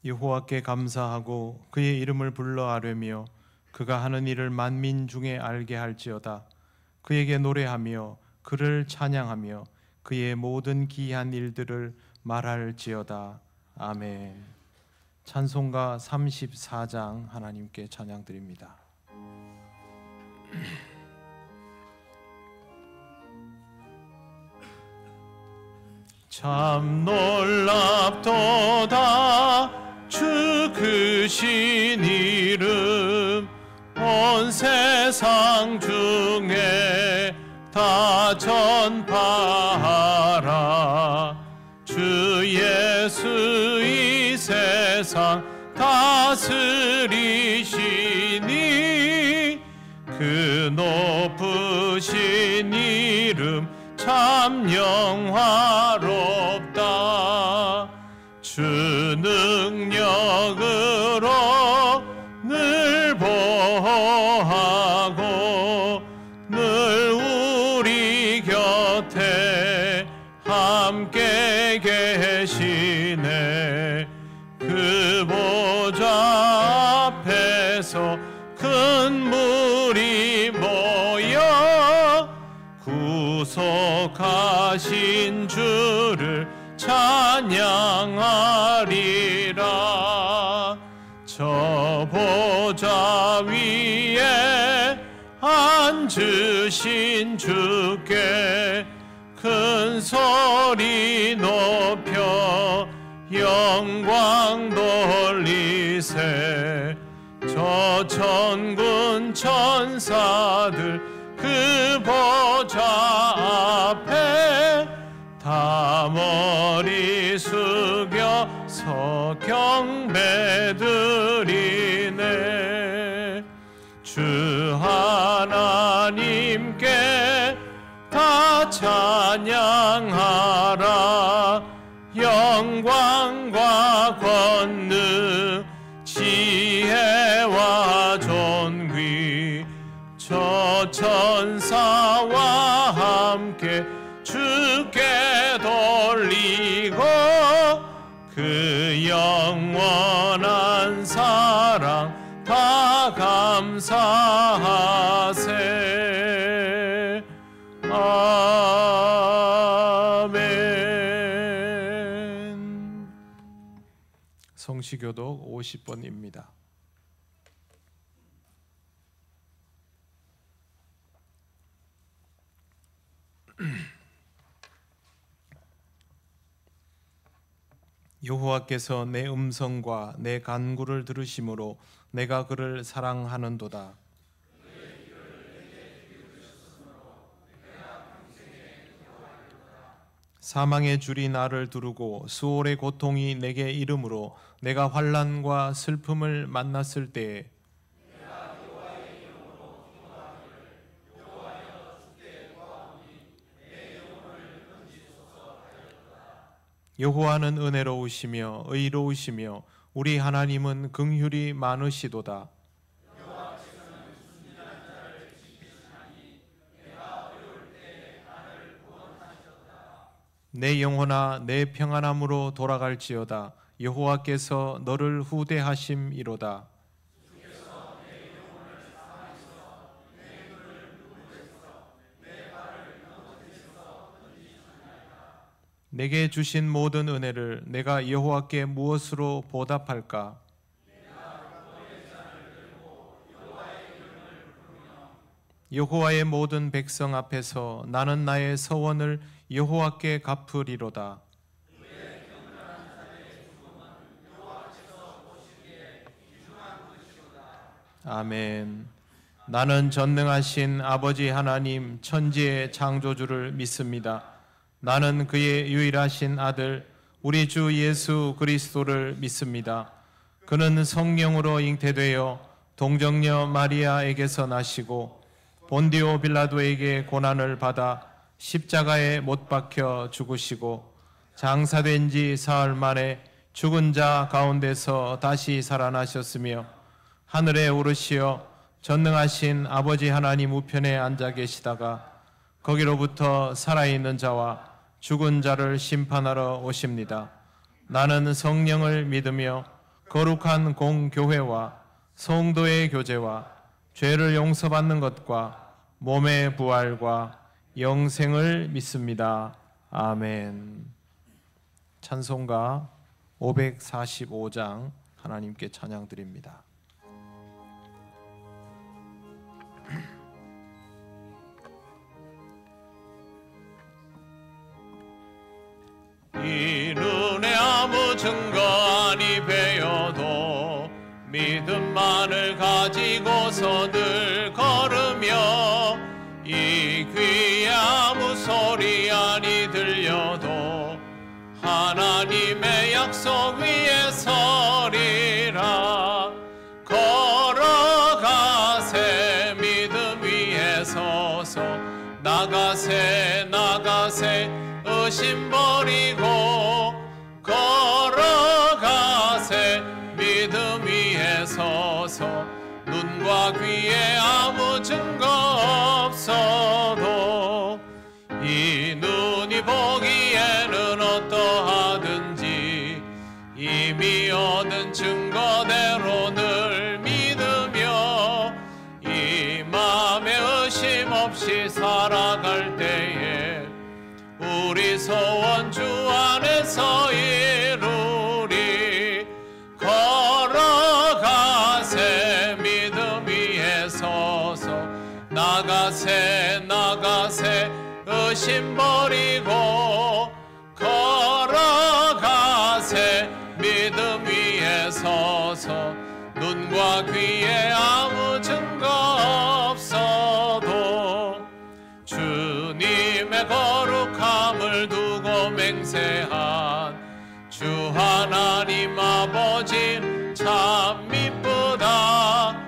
여호와께 감사하고 그의 이름을 불러 아뢰며 그가 하는 일을 만민 중에 알게 할지어다. 그에게 노래하며 그를 찬양하며 그의 모든 기이한 일들을 말할지어다. 아멘. 찬송가 34장 하나님께 찬양드립니다. 참 놀랍도다 주 크신 이름 온 세상 중에 다 전파하라. 주 예수 이 세상 다스리시니 그 높으신 이름 참 영화롭다. 주 능력으로 늘 보호하고 늘 우리 곁에 함께 계시네. 그 보좌 앞에서 큰 무리 모여 구속하신 주를 찬양하리라. 저 보좌 위에 앉으신 주께 큰 소리 높여 영광 돌리세. 저 천군 천사들 그 보좌 앞에 다 머리 숙여서 경배드리네. 주 하나님께 다 찬양하라. 영광과 권능 지혜와 존귀 저 천사와 함께 주께 돌리고 그 영원한 사랑 다 감사하세. 아멘. 성시교독 50번입니다. 여호와께서 내 음성과 내 간구를 들으심으로 내가 그를 사랑하는도다. 사망의 줄이 나를 두르고 수월의 고통이 내게 이름으로 내가 환난과 슬픔을 만났을 때에 여호와는 은혜로우시며 의로우시며 우리 하나님은 긍휼이 많으시도다. 내 영혼아 내 평안함으로 돌아갈지어다. 여호와께서 너를 후대하심이로다. 내게 주신 모든 은혜를 내가 여호와께 무엇으로 보답할까? 여호와의 모든 백성 앞에서 나는 나의 서원을 여호와께 갚으리로다. 아멘. 나는 전능하신 아버지 하나님 천지의 창조주를 믿습니다. 나는 그의 유일하신 아들 우리 주 예수 그리스도를 믿습니다. 그는 성령으로 잉태되어 동정녀 마리아에게서 나시고 본디오 빌라도에게 고난을 받아 십자가에 못 박혀 죽으시고 장사된 지 사흘 만에 죽은 자 가운데서 다시 살아나셨으며 하늘에 오르시어 전능하신 아버지 하나님 우편에 앉아 계시다가 거기로부터 살아있는 자와 죽은 자를 심판하러 오십니다. 나는 성령을 믿으며 거룩한 공교회와 성도의 교제와 죄를 용서받는 것과 몸의 부활과 영생을 믿습니다. 아멘. 찬송가 545장 하나님께 찬양 드립니다. 이 눈에 아무 증거 아니 배어도 믿음만을 가지고서 늘 걸으며 이 귀에 아무 소리 아니 들려도 하나님의 약속 위에 서리라. 걸어가세 믿음 위에 서서 나가세 나가세 의심 버리고 걸어가세 믿음 위에 서서 눈과 귀에 아무 증거 없어도 이 눈이 보기에는 어떠하든지 이미 얻은 증거대로 늘 믿으며 이 맘에 의심 없이 살아갈 때에 우리 소원 주 안에서 이루리. 걸어가세 믿음 위에 서서 나가세 나가세 의심 버리고 걸어가세 믿음 위에 서서 눈과 귀에 아무 증거 없어도 주님의 거룩함을 두고 맹세한 주 하나님 아버지 참 미쁘다.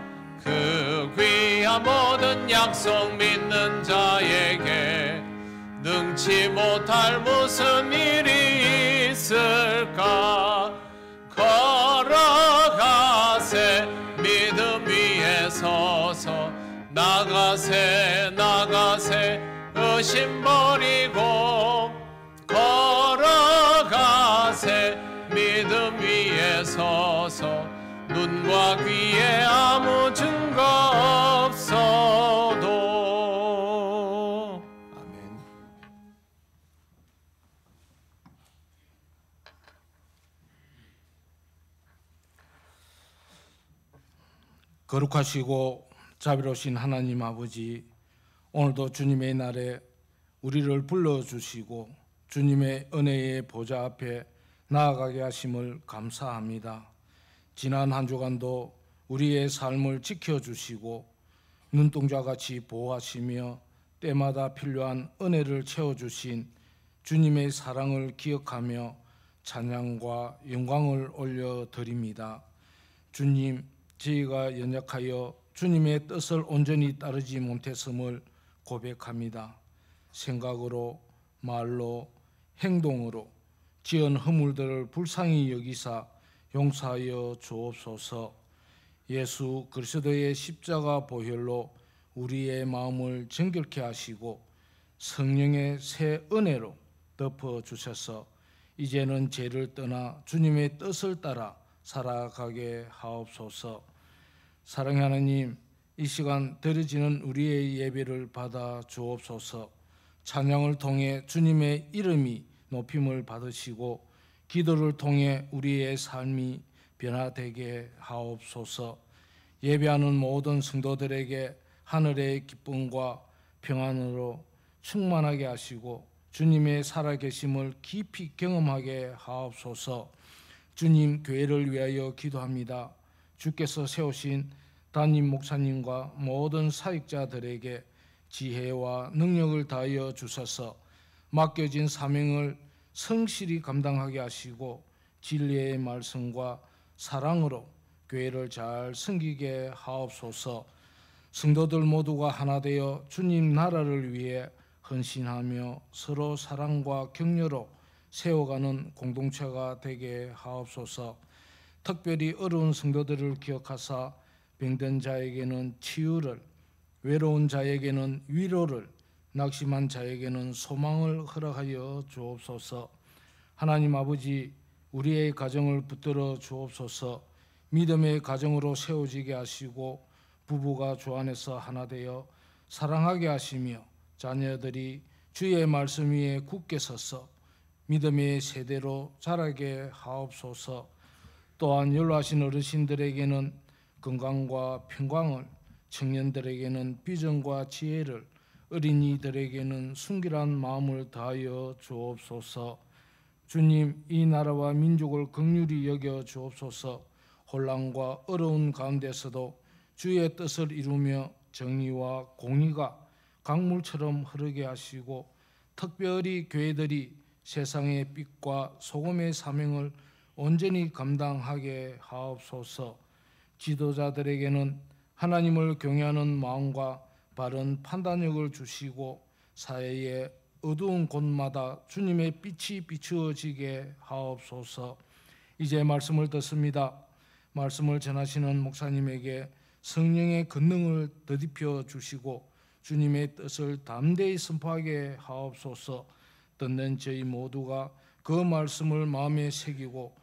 그 귀한 모든 약속 믿는 자에게 능치 못할 무슨 일이 있을까. 걸어가세 믿음 위에 서서 나가세 나가세 의심 버리고 걸어가세 믿음 위에 서서 눈과 귀에 아무 증거 없어도. 아멘. 거룩하시고 자비로우신 하나님 아버지, 오늘도 주님의 날에 우리를 불러주시고 주님의 은혜의 보좌 앞에 나아가게 하심을 감사합니다. 지난 한 주간도 우리의 삶을 지켜주시고 눈동자같이 보호하시며 때마다 필요한 은혜를 채워주신 주님의 사랑을 기억하며 찬양과 영광을 올려드립니다. 주님, 저희가 연약하여 주님의 뜻을 온전히 따르지 못했음을 고백합니다. 생각으로, 말로, 행동으로 지은 허물들을 불쌍히 여기사 용서하여 주옵소서. 예수 그리스도의 십자가 보혈로 우리의 마음을 정결케 하시고 성령의 새 은혜로 덮어주셔서 이제는 죄를 떠나 주님의 뜻을 따라 살아가게 하옵소서. 사랑하는 하나님, 이 시간 드려지는 우리의 예배를 받아 주옵소서. 찬양을 통해 주님의 이름이 높임을 받으시고 기도를 통해 우리의 삶이 변화되게 하옵소서. 예배하는 모든 성도들에게 하늘의 기쁨과 평안으로 충만하게 하시고 주님의 살아계심을 깊이 경험하게 하옵소서. 주님, 교회를 위하여 기도합니다. 주께서 세우신 담임 목사님과 모든 사역자들에게 지혜와 능력을 다하여 주셔서 맡겨진 사명을 성실히 감당하게 하시고 진리의 말씀과 사랑으로 교회를 잘 섬기게 하옵소서. 성도들 모두가 하나 되어 주님 나라를 위해 헌신하며 서로 사랑과 격려로 세워가는 공동체가 되게 하옵소서. 특별히 어려운 성도들을 기억하사 병든 자에게는 치유를, 외로운 자에게는 위로를, 낙심한 자에게는 소망을 허락하여 주옵소서. 하나님 아버지, 우리의 가정을 붙들어 주옵소서. 믿음의 가정으로 세워지게 하시고 부부가 주 안에서 하나 되어 사랑하게 하시며 자녀들이 주의 말씀 위에 굳게 서서 믿음의 세대로 자라게 하옵소서. 또한 연로하신 어르신들에게는 건강과 평강을, 청년들에게는 비전과 지혜를, 어린이들에게는 순결한 마음을 다하여 주옵소서. 주님, 이 나라와 민족을 긍휼히 여겨 주옵소서. 혼란과 어려운 가운데서도 주의 뜻을 이루며 정의와 공의가 강물처럼 흐르게 하시고 특별히 교회들이 세상의 빛과 소금의 사명을 온전히 감당하게 하옵소서. 지도자들에게는 하나님을 경외하는 마음과 바른 판단력을 주시고 사회의 어두운 곳마다 주님의 빛이 비추어지게 하옵소서. 이제 말씀을 듣습니다. 말씀을 전하시는 목사님에게 성령의 권능을 더딥혀 주시고 주님의 뜻을 담대히 선포하게 하옵소서. 듣는 저희 모두가 그 말씀을 마음에 새기고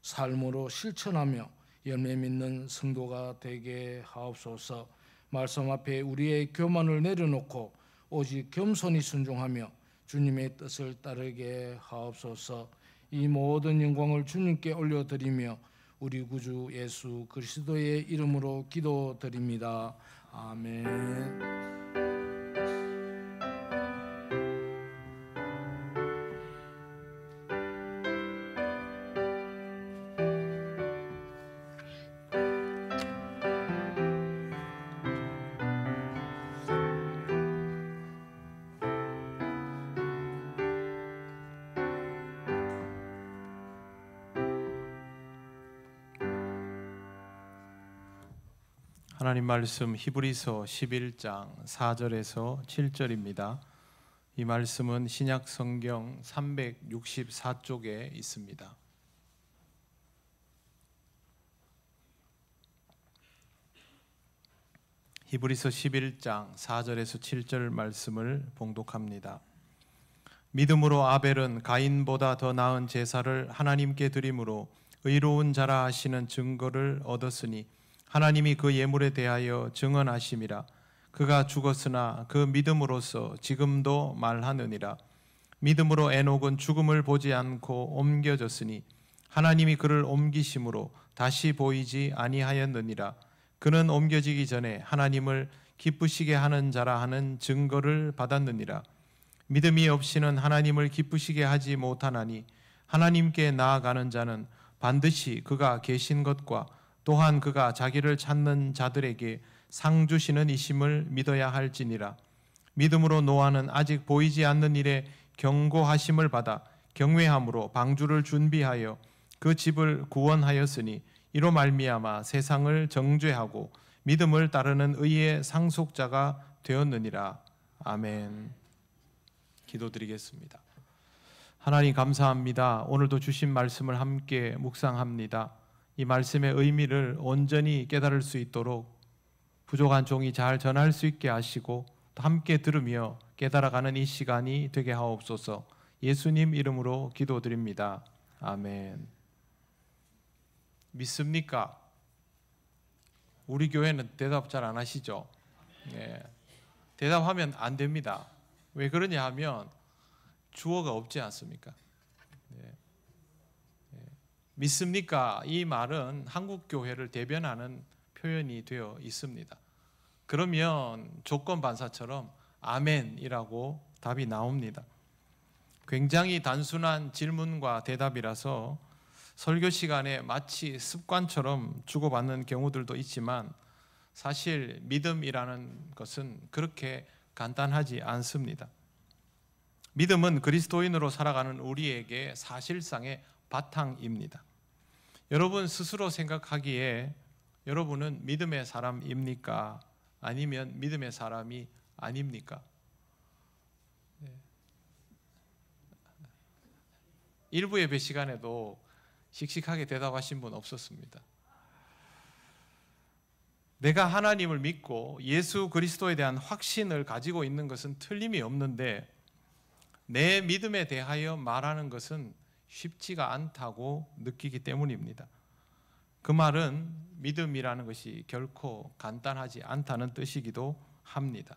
삶으로 실천하며 열매 맺는 성도가 되게 하옵소서. 말씀 앞에 우리의 교만을 내려놓고 오직 겸손히 순종하며 주님의 뜻을 따르게 하옵소서. 이 모든 영광을 주님께 올려드리며 우리 구주 예수 그리스도의 이름으로 기도드립니다. 아멘. 하나님 말씀 히브리서 11장 4절에서 7절입니다. 이 말씀은 신약 성경 364쪽에 있습니다. 히브리서 11장 4절에서 7절 말씀을 봉독합니다. 믿음으로 아벨은 가인보다 더 나은 제사를 하나님께 드림으로 의로운 자라 하시는 증거를 얻었으니 하나님이 그 예물에 대하여 증언하심이라. 그가 죽었으나 그 믿음으로써 지금도 말하느니라. 믿음으로 에녹은 죽음을 보지 않고 옮겨졌으니 하나님이 그를 옮기심으로 다시 보이지 아니하였느니라. 그는 옮겨지기 전에 하나님을 기쁘시게 하는 자라 하는 증거를 받았느니라. 믿음이 없이는 하나님을 기쁘시게 하지 못하나니 하나님께 나아가는 자는 반드시 그가 계신 것과 또한 그가 자기를 찾는 자들에게 상 주시는 이심을 믿어야 할지니라. 믿음으로 노아는 아직 보이지 않는 일에 경고하심을 받아 경외함으로 방주를 준비하여 그 집을 구원하였으니 이로 말미암아 세상을 정죄하고 믿음을 따르는 의의 상속자가 되었느니라. 아멘. 기도드리겠습니다. 하나님 감사합니다. 오늘도 주신 말씀을 함께 묵상합니다. 이 말씀의 의미를 온전히 깨달을 수 있도록 부족한 종이 잘 전할 수 있게 하시고 또 함께 들으며 깨달아가는 이 시간이 되게 하옵소서. 예수님 이름으로 기도드립니다. 아멘. 믿습니까? 우리 교회는 대답 잘 안 하시죠? 네. 대답하면 안 됩니다. 왜 그러냐 하면 주어가 없지 않습니까? 네. 믿습니까? 이 말은 한국 교회를 대변하는 표현이 되어 있습니다. 그러면 조건 반사처럼 아멘이라고 답이 나옵니다. 굉장히 단순한 질문과 대답이라서 설교 시간에 마치 습관처럼 주고받는 경우들도 있지만 사실 믿음이라는 것은 그렇게 간단하지 않습니다. 믿음은 그리스도인으로 살아가는 우리에게 사실상의 바탕입니다. 여러분 스스로 생각하기에 여러분은 믿음의 사람입니까? 아니면 믿음의 사람이 아닙니까? 일부 예배 시간에도 씩씩하게 대답하신 분 없었습니다. 내가 하나님을 믿고 예수 그리스도에 대한 확신을 가지고 있는 것은 틀림이 없는데 내 믿음에 대하여 말하는 것은 쉽지가 않다고 느끼기 때문입니다. 그 말은 믿음이라는 것이 결코 간단하지 않다는 뜻이기도 합니다.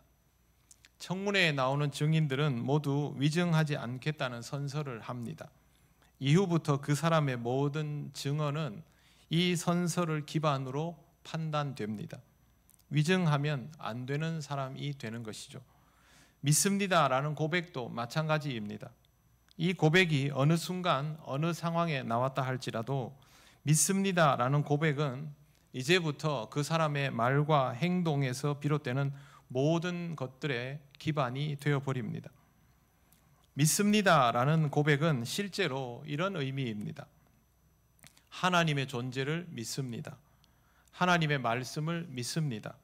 청문회에 나오는 증인들은 모두 위증하지 않겠다는 선서를 합니다. 이후부터 그 사람의 모든 증언은 이 선서를 기반으로 판단됩니다. 위증하면 안 되는 사람이 되는 것이죠. 믿습니다라는 고백도 마찬가지입니다. 이 고백이 어느 순간 어느 상황에 나왔다 할지라도 믿습니다라는 고백은 이제부터 그 사람의 말과 행동에서 비롯되는 모든 것들의 기반이 되어버립니다. 믿습니다라는 고백은 실제로 이런 의미입니다. 하나님의 존재를 믿습니다. 하나님의 말씀을 믿습니다.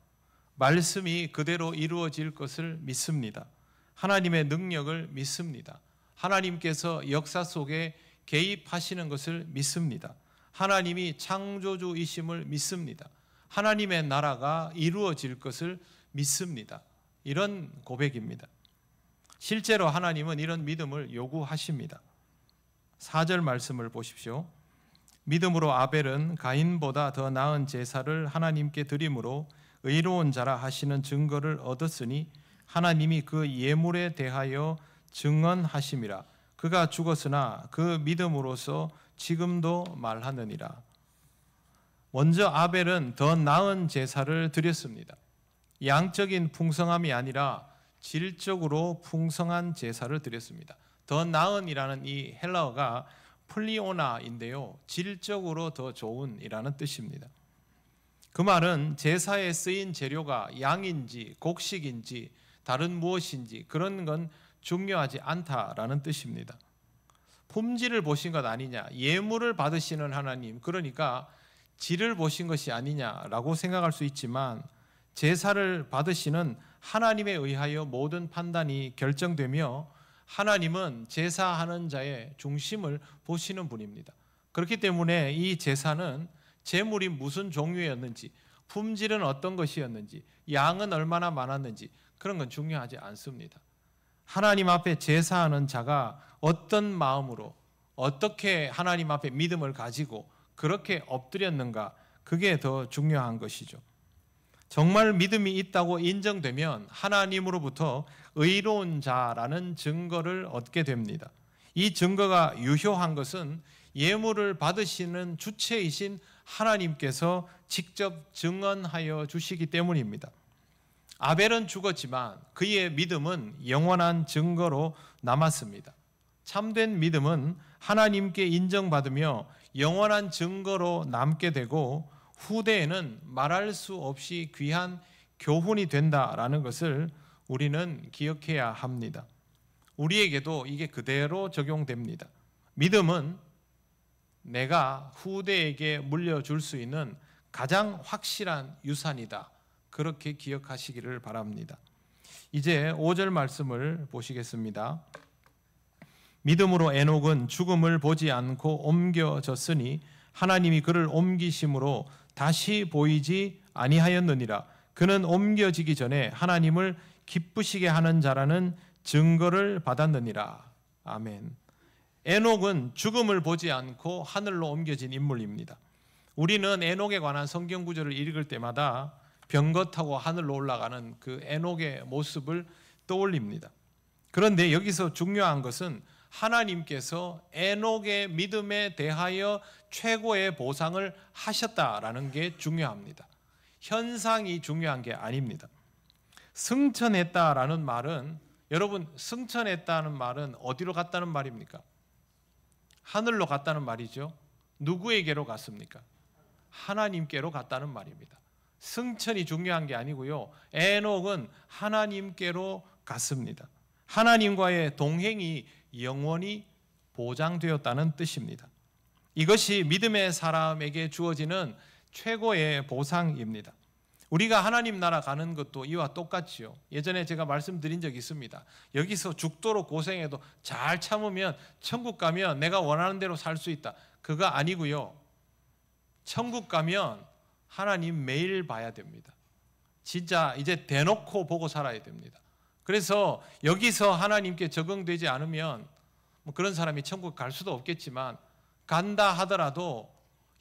말씀이 그대로 이루어질 것을 믿습니다. 하나님의 능력을 믿습니다. 하나님께서 역사 속에 개입하시는 것을 믿습니다. 하나님이 창조주이심을 믿습니다. 하나님의 나라가 이루어질 것을 믿습니다. 이런 고백입니다. 실제로 하나님은 이런 믿음을 요구하십니다. 4절 말씀을 보십시오. 믿음으로 아벨은 가인보다 더 나은 제사를 하나님께 드림으로 의로운 자라 하시는 증거를 얻었으니 하나님이 그 예물에 대하여 증언하심이라. 그가 죽었으나 그 믿음으로서 지금도 말하느니라. 먼저 아벨은 더 나은 제사를 드렸습니다. 양적인 풍성함이 아니라 질적으로 풍성한 제사를 드렸습니다. 더 나은이라는 이 헬라어가 플리오나인데요, 질적으로 더 좋은이라는 뜻입니다. 그 말은 제사에 쓰인 재료가 양인지 곡식인지 다른 무엇인지 그런 건 중요하지 않다라는 뜻입니다. 품질을 보신 것 아니냐, 예물을 받으시는 하나님, 그러니까 질을 보신 것이 아니냐라고 생각할 수 있지만 제사를 받으시는 하나님에 의하여 모든 판단이 결정되며 하나님은 제사하는 자의 중심을 보시는 분입니다. 그렇기 때문에 이 제사는 제물이 무슨 종류였는지, 품질은 어떤 것이었는지, 양은 얼마나 많았는지 그런 건 중요하지 않습니다. 하나님 앞에 제사하는 자가 어떤 마음으로 어떻게 하나님 앞에 믿음을 가지고 그렇게 엎드렸는가, 그게 더 중요한 것이죠. 정말 믿음이 있다고 인정되면 하나님으로부터 의로운 자라는 증거를 얻게 됩니다. 이 증거가 유효한 것은 예물을 받으시는 주체이신 하나님께서 직접 증언하여 주시기 때문입니다. 아벨은 죽었지만 그의 믿음은 영원한 증거로 남았습니다. 참된 믿음은 하나님께 인정받으며 영원한 증거로 남게 되고 후대에는 말할 수 없이 귀한 교훈이 된다라는 것을 우리는 기억해야 합니다. 우리에게도 이게 그대로 적용됩니다. 믿음은 내가 후대에게 물려줄 수 있는 가장 확실한 유산이다. 그렇게 기억하시기를 바랍니다. 이제 5절 말씀을 보시겠습니다. 믿음으로 에녹은 죽음을 보지 않고 옮겨졌으니 하나님이 그를 옮기심으로 다시 보이지 아니하였느니라. 그는 옮겨지기 전에 하나님을 기쁘시게 하는 자라는 증거를 받았느니라. 아멘. 에녹은 죽음을 보지 않고 하늘로 옮겨진 인물입니다. 우리는 에녹에 관한 성경 구절을 읽을 때마다 병거 타고 하늘로 올라가는 그 에녹의 모습을 떠올립니다. 그런데 여기서 중요한 것은 하나님께서 에녹의 믿음에 대하여 최고의 보상을 하셨다라는 게 중요합니다. 현상이 중요한 게 아닙니다. 승천했다라는 말은, 여러분, 승천했다는 말은 어디로 갔다는 말입니까? 하늘로 갔다는 말이죠. 누구에게로 갔습니까? 하나님께로 갔다는 말입니다. 승천이 중요한 게 아니고요, 에녹은 하나님께로 갔습니다. 하나님과의 동행이 영원히 보장되었다는 뜻입니다. 이것이 믿음의 사람에게 주어지는 최고의 보상입니다. 우리가 하나님 나라 가는 것도 이와 똑같지요. 예전에 제가 말씀드린 적이 있습니다. 여기서 죽도록 고생해도 잘 참으면 천국 가면 내가 원하는 대로 살 수 있다. 그거 아니고요. 천국 가면 하나님 매일 봐야 됩니다. 진짜 이제 대놓고 보고 살아야 됩니다. 그래서 여기서 하나님께 적응되지 않으면 그런 사람이 천국 갈 수도 없겠지만 간다 하더라도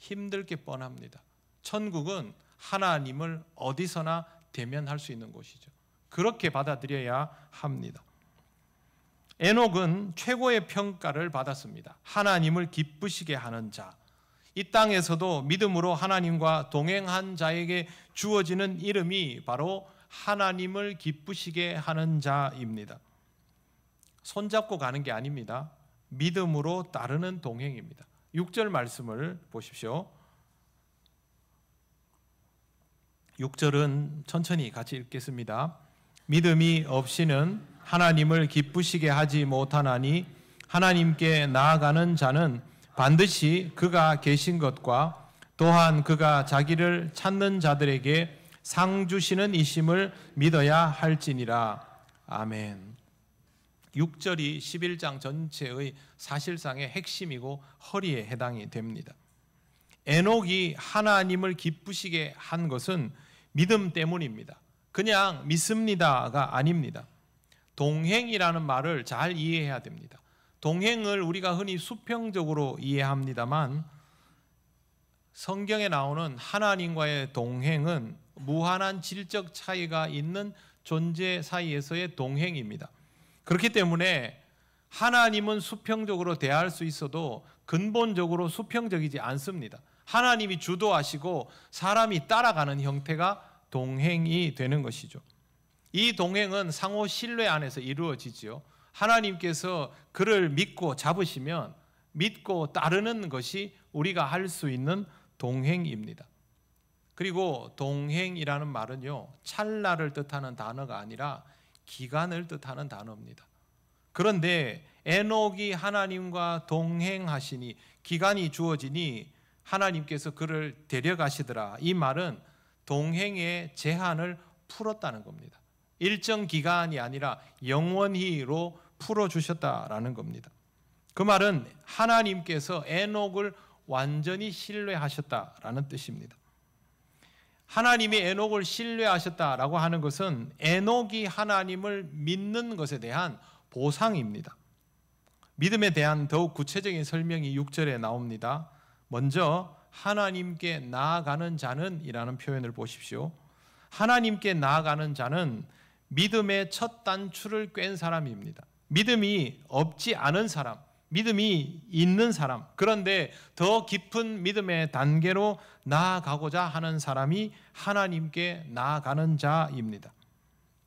힘들 게 뻔합니다. 천국은 하나님을 어디서나 대면할 수 있는 곳이죠. 그렇게 받아들여야 합니다. 에녹은 최고의 평가를 받았습니다. 하나님을 기쁘시게 하는 자. 이 땅에서도 믿음으로 하나님과 동행한 자에게 주어지는 이름이 바로 하나님을 기쁘시게 하는 자입니다. 손잡고 가는 게 아닙니다. 믿음으로 따르는 동행입니다. 6절 말씀을 보십시오. 6절은 천천히 같이 읽겠습니다. 믿음이 없이는 하나님을 기쁘시게 하지 못하나니 하나님께 나아가는 자는 반드시 그가 계신 것과 또한 그가 자기를 찾는 자들에게 상 주시는 이심을 믿어야 할지니라. 아멘. 6절이 11장 전체의 사실상의 핵심이고 허리에 해당이 됩니다. 에녹이 하나님을 기쁘시게 한 것은 믿음 때문입니다. 그냥 믿습니다가 아닙니다. 동행이라는 말을 잘 이해해야 됩니다. 동행을 우리가 흔히 수평적으로 이해합니다만 성경에 나오는 하나님과의 동행은 무한한 질적 차이가 있는 존재 사이에서의 동행입니다. 그렇기 때문에 하나님은 수평적으로 대할 수 있어도 근본적으로 수평적이지 않습니다. 하나님이 주도하시고 사람이 따라가는 형태가 동행이 되는 것이죠. 이 동행은 상호 신뢰 안에서 이루어지지요. 하나님께서 그를 믿고 잡으시면 믿고 따르는 것이 우리가 할 수 있는 동행입니다. 그리고 동행이라는 말은요, 찰나를 뜻하는 단어가 아니라 기간을 뜻하는 단어입니다. 그런데 에녹이 하나님과 동행하시니 기간이 주어지니 하나님께서 그를 데려가시더라. 이 말은 동행의 제한을 풀었다는 겁니다. 일정 기간이 아니라 영원히로 풀어주셨다라는 겁니다. 그 말은 하나님께서 에녹을 완전히 신뢰하셨다라는 뜻입니다. 하나님이 에녹을 신뢰하셨다라고 하는 것은 에녹이 하나님을 믿는 것에 대한 보상입니다. 믿음에 대한 더욱 구체적인 설명이 6절에 나옵니다. 먼저 하나님께 나아가는 자는 이라는 표현을 보십시오. 하나님께 나아가는 자는 믿음의 첫 단추를 꿰는 사람입니다. 믿음이 없지 않은 사람, 믿음이 있는 사람, 그런데 더 깊은 믿음의 단계로 나아가고자 하는 사람이 하나님께 나아가는 자입니다.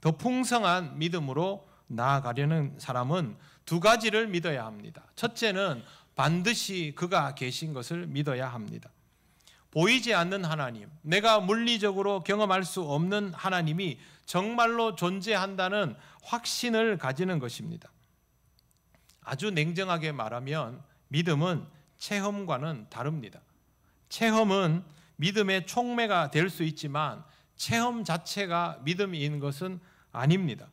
더 풍성한 믿음으로 나아가려는 사람은 두 가지를 믿어야 합니다. 첫째는 반드시 그가 계신 것을 믿어야 합니다. 보이지 않는 하나님, 내가 물리적으로 경험할 수 없는 하나님이 정말로 존재한다는 확신을 가지는 것입니다. 아주 냉정하게 말하면 믿음은 체험과는 다릅니다. 체험은 믿음의 촉매가 될 수 있지만 체험 자체가 믿음인 것은 아닙니다.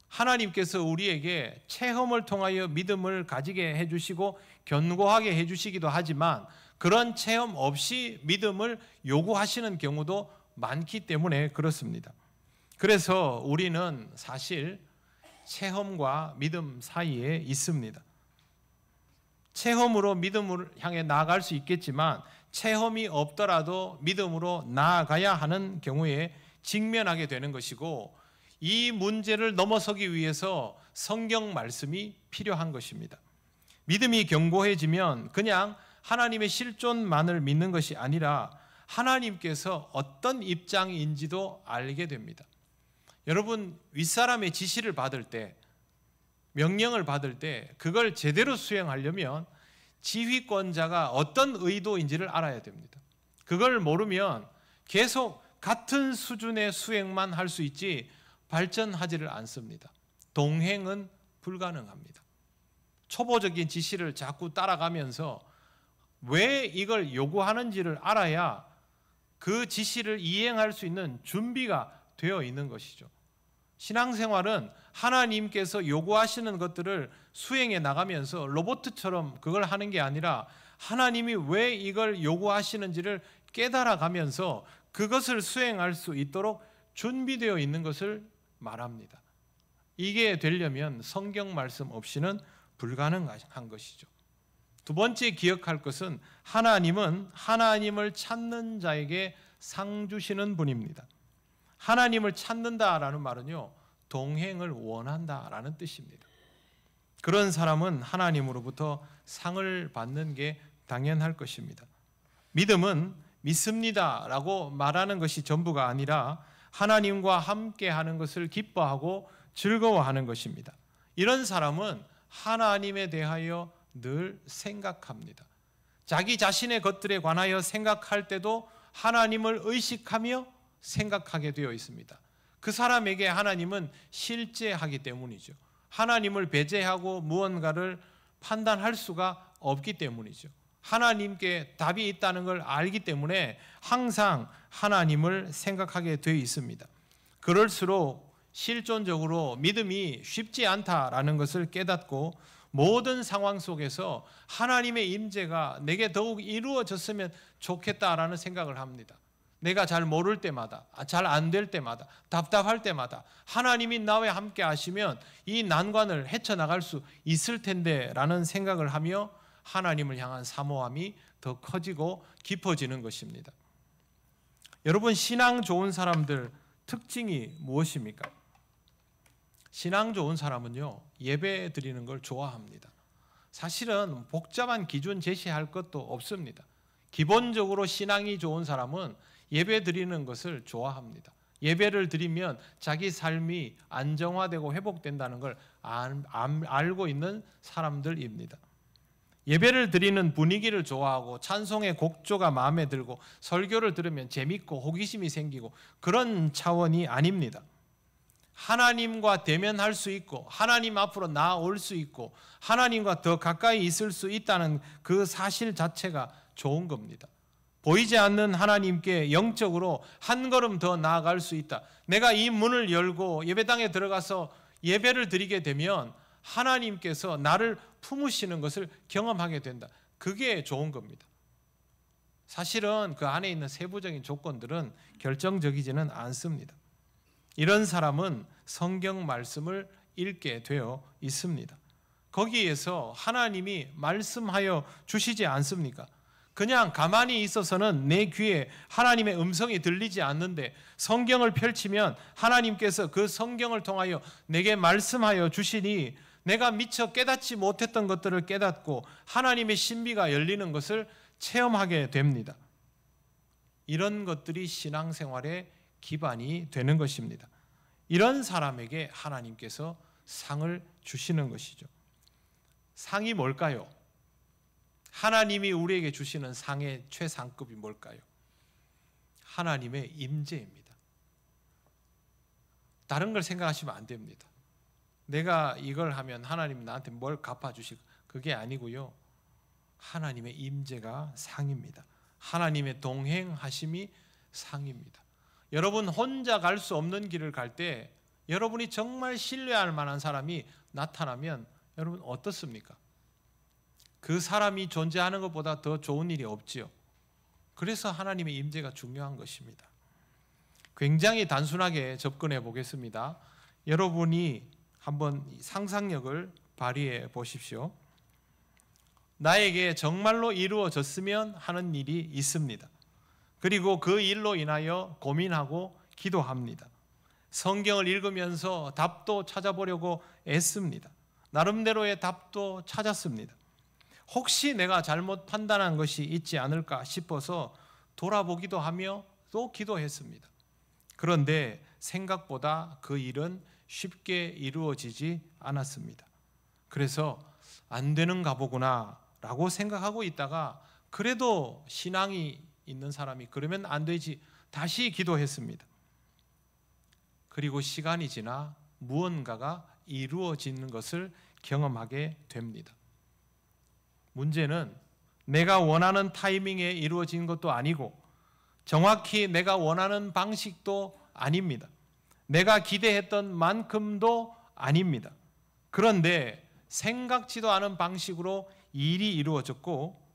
하나님께서 우리에게 체험을 통하여 믿음을 가지게 해주시고 견고하게 해주시기도 하지만 그런 체험 없이 믿음을 요구하시는 경우도 많기 때문에 그렇습니다. 그래서 우리는 사실 체험과 믿음 사이에 있습니다. 체험으로 믿음을 향해 나아갈 수 있겠지만 체험이 없더라도 믿음으로 나아가야 하는 경우에 직면하게 되는 것이고 이 문제를 넘어서기 위해서 성경 말씀이 필요한 것입니다. 믿음이 견고해지면 그냥 하나님의 실존만을 믿는 것이 아니라 하나님께서 어떤 입장인지도 알게 됩니다. 여러분, 윗사람의 지시를 받을 때, 명령을 받을 때 그걸 제대로 수행하려면 지휘권자가 어떤 의도인지를 알아야 됩니다. 그걸 모르면 계속 같은 수준의 수행만 할 수 있지 발전하지를 않습니다. 동행은 불가능합니다. 초보적인 지시를 자꾸 따라가면서 왜 이걸 요구하는지를 알아야 그 지시를 이행할 수 있는 준비가 되어 있는 것이죠. 신앙생활은 하나님께서 요구하시는 것들을 수행해 나가면서 로봇처럼 그걸 하는 게 아니라 하나님이 왜 이걸 요구하시는지를 깨달아가면서 그것을 수행할 수 있도록 준비되어 있는 것을 말합니다. 이게 되려면 성경 말씀 없이는 불가능한 것이죠. 두 번째 기억할 것은 하나님은 하나님을 찾는 자에게 상 주시는 분입니다. 하나님을 찾는다라는 말은요, 동행을 원한다라는 뜻입니다. 그런 사람은 하나님으로부터 상을 받는 게 당연할 것입니다. 믿음은 믿습니다라고 말하는 것이 전부가 아니라 하나님과 함께하는 것을 기뻐하고 즐거워하는 것입니다. 이런 사람은 하나님에 대하여 늘 생각합니다. 자기 자신의 것들에 관하여 생각할 때도 하나님을 의식하며 생각하게 되어 있습니다. 그 사람에게 하나님은 실제하기 때문이죠. 하나님을 배제하고 무언가를 판단할 수가 없기 때문이죠. 하나님께 답이 있다는 걸 알기 때문에 항상 하나님을 생각하게 되어 있습니다. 그럴수록 실존적으로 믿음이 쉽지 않다라는 것을 깨닫고 모든 상황 속에서 하나님의 임재가 내게 더욱 이루어졌으면 좋겠다라는 생각을 합니다. 내가 잘 모를 때마다, 잘 안 될 때마다, 답답할 때마다 하나님이 나와 함께 하시면 이 난관을 헤쳐나갈 수 있을 텐데 라는 생각을 하며 하나님을 향한 사모함이 더 커지고 깊어지는 것입니다. 여러분, 신앙 좋은 사람들 특징이 무엇입니까? 신앙 좋은 사람은요, 예배 드리는 걸 좋아합니다. 사실은 복잡한 기준 제시할 것도 없습니다. 기본적으로 신앙이 좋은 사람은 예배 드리는 것을 좋아합니다. 예배를 드리면 자기 삶이 안정화되고 회복된다는 걸 알고 있는 사람들입니다. 예배를 드리는 분위기를 좋아하고 찬송의 곡조가 마음에 들고 설교를 들으면 재밌고 호기심이 생기고 그런 차원이 아닙니다. 하나님과 대면할 수 있고 하나님 앞으로 나아올 수 있고 하나님과 더 가까이 있을 수 있다는 그 사실 자체가 좋은 겁니다. 보이지 않는 하나님께 영적으로 한 걸음 더 나아갈 수 있다. 내가 이 문을 열고 예배당에 들어가서 예배를 드리게 되면 하나님께서 나를 품으시는 것을 경험하게 된다. 그게 좋은 겁니다. 사실은 그 안에 있는 세부적인 조건들은 결정적이지는 않습니다. 이런 사람은 성경 말씀을 읽게 되어 있습니다. 거기에서 하나님이 말씀하여 주시지 않습니까? 그냥 가만히 있어서는 내 귀에 하나님의 음성이 들리지 않는데 성경을 펼치면 하나님께서 그 성경을 통하여 내게 말씀하여 주시니 내가 미처 깨닫지 못했던 것들을 깨닫고 하나님의 신비가 열리는 것을 체험하게 됩니다. 이런 것들이 신앙생활의 기반이 되는 것입니다. 이런 사람에게 하나님께서 상을 주시는 것이죠. 상이 뭘까요? 하나님이 우리에게 주시는 상의 최상급이 뭘까요? 하나님의 임재입니다. 다른 걸 생각하시면 안 됩니다. 내가 이걸 하면 하나님이 나한테 뭘 갚아주실까? 그게 아니고요. 하나님의 임재가 상입니다. 하나님의 동행하심이 상입니다. 여러분 혼자 갈 수 없는 길을 갈 때 여러분이 정말 신뢰할 만한 사람이 나타나면 여러분 어떻습니까? 그 사람이 존재하는 것보다 더 좋은 일이 없지요. 그래서 하나님의 임재가 중요한 것입니다. 굉장히 단순하게 접근해 보겠습니다. 여러분이 한번 상상력을 발휘해 보십시오. 나에게 정말로 이루어졌으면 하는 일이 있습니다. 그리고 그 일로 인하여 고민하고 기도합니다. 성경을 읽으면서 답도 찾아보려고 애씁니다. 나름대로의 답도 찾았습니다. 혹시 내가 잘못 판단한 것이 있지 않을까 싶어서 돌아보기도 하며 또 기도했습니다. 그런데 생각보다 그 일은 쉽게 이루어지지 않았습니다. 그래서 안 되는가 보구나 라고 생각하고 있다가 그래도 신앙이 있는 사람이 그러면 안 되지 다시 기도했습니다. 그리고 시간이 지나 무언가가 이루어지는 것을 경험하게 됩니다. 문제는 내가 원하는 타이밍에 이루어진 것도 아니고 정확히 내가 원하는 방식도 아닙니다. 내가 기대했던 만큼도 아닙니다. 그런데 생각지도 않은 방식으로 일이 이루어졌고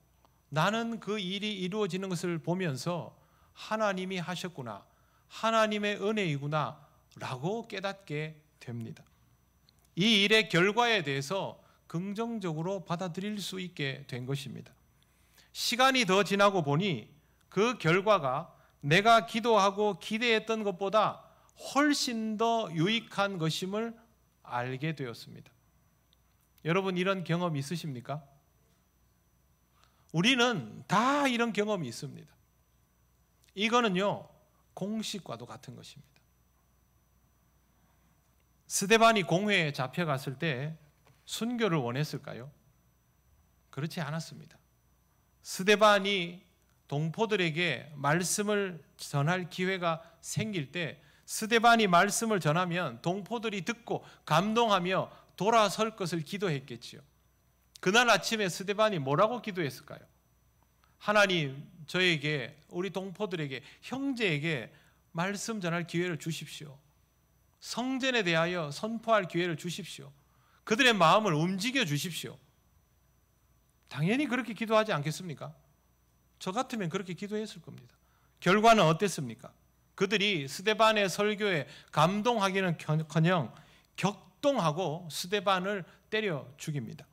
나는 그 일이 이루어지는 것을 보면서 하나님이 하셨구나, 하나님의 은혜이구나 라고 깨닫게 됩니다. 이 일의 결과에 대해서 긍정적으로 받아들일 수 있게 된 것입니다. 시간이 더 지나고 보니 그 결과가 내가 기도하고 기대했던 것보다 훨씬 더 유익한 것임을 알게 되었습니다. 여러분, 이런 경험 있으십니까? 우리는 다 이런 경험이 있습니다. 이거는요, 공식과도 같은 것입니다. 스데반이 공회에 잡혀갔을 때 순교를 원했을까요? 그렇지 않았습니다. 스데반이 동포들에게 말씀을 전할 기회가 생길 때 스데반이 말씀을 전하면 동포들이 듣고 감동하며 돌아설 것을 기도했겠지요. 그날 아침에 스데반이 뭐라고 기도했을까요? 하나님, 저에게, 우리 동포들에게, 형제에게 말씀 전할 기회를 주십시오. 성전에 대하여 선포할 기회를 주십시오. 그들의 마음을 움직여 주십시오. 당연히 그렇게 기도하지 않겠습니까? 저 같으면 그렇게 기도했을 겁니다. 결과는 어땠습니까? 그들이 스데반의 설교에 감동하기는커녕 격동하고 스데반을 때려 죽입니다.